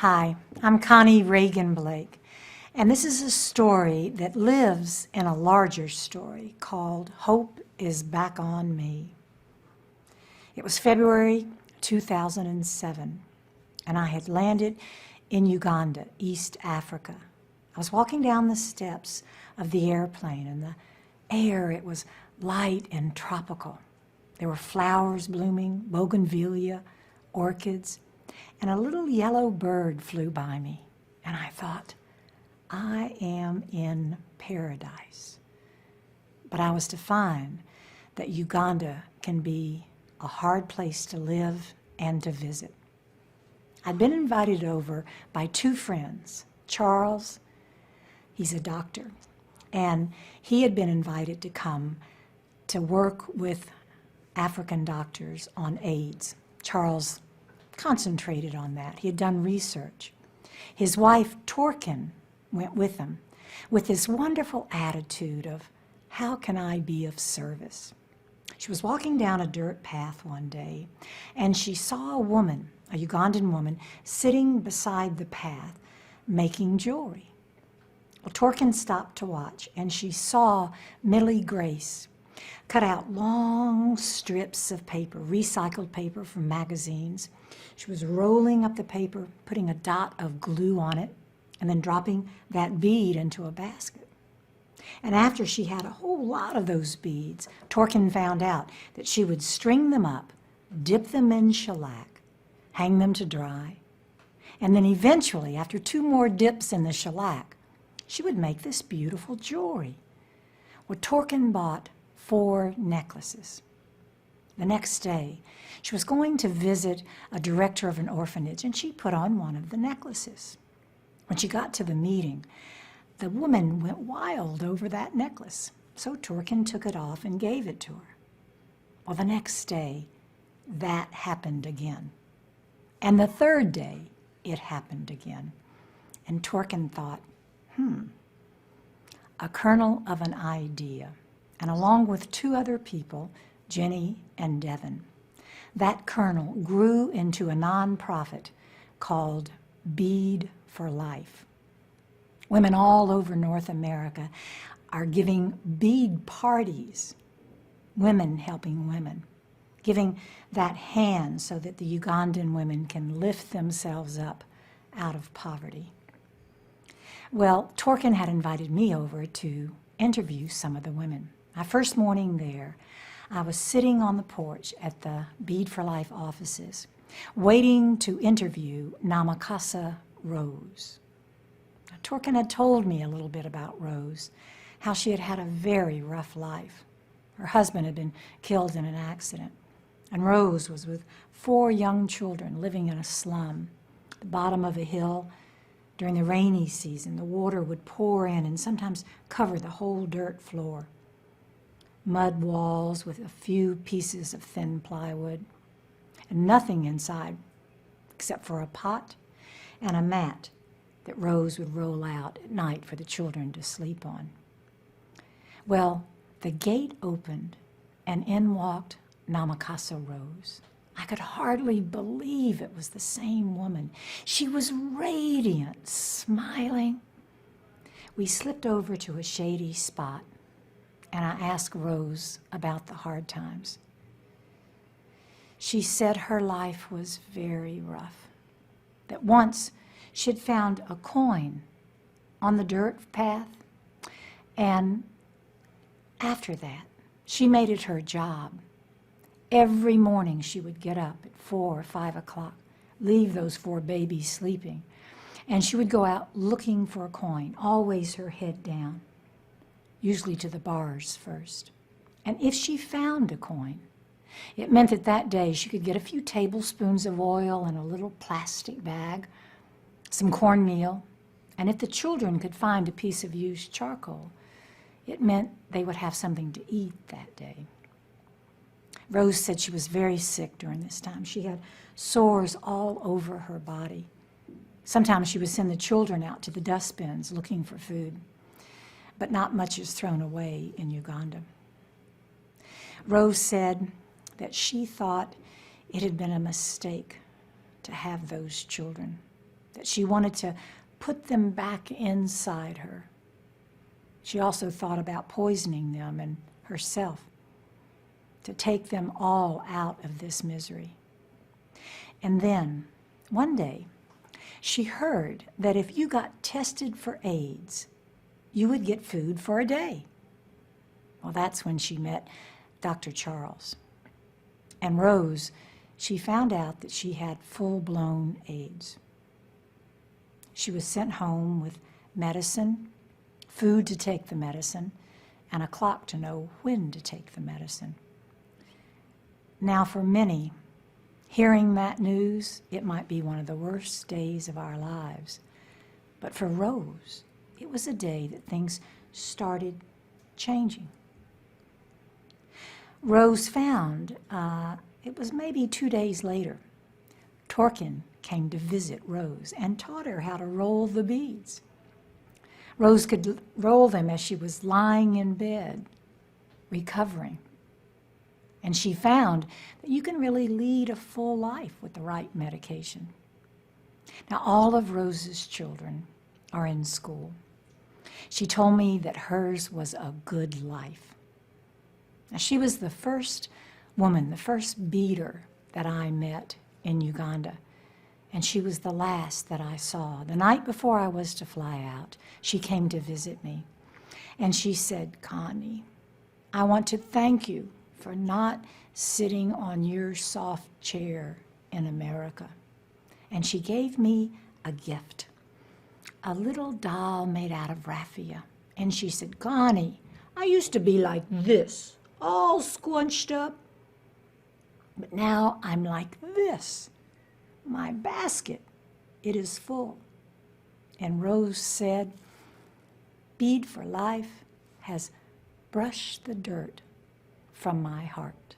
Hi, I'm Connie Regan-Blake, and this is a story that lives in a larger story called Hope is Back on Me. It was February 2007, and I had landed in Uganda, East Africa. I was walking down the steps of the airplane, and the air, it was light and tropical. There were flowers blooming, bougainvillea, orchids, and a little yellow bird flew by me. And I thought, I am in paradise. But I was to find that Uganda can be a hard place to live and to visit. I'd been invited over by two friends. Charles, he's a doctor, and he had been invited to come to work with African doctors on AIDS. Charles concentrated on that. He had done research. His wife, Torkin, went with him with this wonderful attitude of, how can I be of service? She was walking down a dirt path one day, and she saw a woman, a Ugandan woman, sitting beside the path making jewelry. Well, Torkin stopped to watch, and she saw Millie Grace cut out long strips of paper, recycled paper from magazines. She was rolling up the paper, putting a dot of glue on it, and then dropping that bead into a basket. And after she had a whole lot of those beads, Torkin found out that she would string them up, dip them in shellac, hang them to dry, and then eventually, after 2 more dips in the shellac, she would make this beautiful jewelry. Well, Torkin bought 4 necklaces. The next day, she was going to visit a director of an orphanage, and she put on one of the necklaces. When she got to the meeting, the woman went wild over that necklace, so Torkin took it off and gave it to her. Well, the next day, that happened again. And the 3rd day, it happened again. And Torkin thought, a kernel of an idea. And along with 2 other people, Jenny and Devin, that kernel grew into a nonprofit called Bead for Life. Women all over North America are giving bead parties, women helping women, giving that hand so that the Ugandan women can lift themselves up out of poverty. Well, Torkin had invited me over to interview some of the women. My first morning there, I was sitting on the porch at the Bead for Life offices, waiting to interview Namakasa Rose. Now, Torkin had told me a little bit about Rose, how she had had a very rough life. Her husband had been killed in an accident, and Rose was with 4 young children living in a slum at the bottom of a hill. During the rainy season, the water would pour in and sometimes cover the whole dirt floor. Mud walls with a few pieces of thin plywood, and nothing inside except for a pot and a mat that Rose would roll out at night for the children to sleep on. Well, the gate opened, and in walked Namakasa Rose. I could hardly believe it was the same woman. She was radiant, smiling. We slipped over to a shady spot, and I asked Rose about the hard times. She said her life was very rough, that once she'd found a coin on the dirt path, and after that, she made it her job. Every morning she would get up at 4 or 5 o'clock, leave those 4 babies sleeping, and she would go out looking for a coin, always her head down, usually to the bars first. And if she found a coin, it meant that that day she could get a few tablespoons of oil in a little plastic bag, some cornmeal, and if the children could find a piece of used charcoal, it meant they would have something to eat that day. Rose said she was very sick during this time. She had sores all over her body. Sometimes she would send the children out to the dustbins looking for food, but not much is thrown away in Uganda. Rose said that she thought it had been a mistake to have those children. that she wanted to put them back inside her. She also thought about poisoning them and herself to take them all out of this misery. And then, one day, she heard that if you got tested for AIDS, you would get food for a day. Well, that's when she met Dr. Charles. And Rose, she found out that she had full-blown AIDS. She was sent home with medicine, food to take the medicine, and a clock to know when to take the medicine. Now, for many, hearing that news, it might be one of the worst days of our lives. But for Rose, it was a day that things started changing. Rose found, it was maybe 2 days later, Torkin came to visit Rose and taught her how to roll the beads. Rose could roll them as she was lying in bed, recovering. And she found that you can really lead a full life with the right medication. Now, all of Rose's children are in school. She told me that hers was a good life. Now, she was the first woman, the first beader that I met in Uganda, and she was the last that I saw. The night before I was to fly out, she came to visit me, and she said, "Connie, I want to thank you for not sitting on your soft chair in America." And she gave me a gift, a little doll made out of raffia. And she said, "Connie, I used to be like this, all squunched up, but now I'm like this. My basket, it is full." And Rose said, "Bead for Life has brushed the dirt from my heart."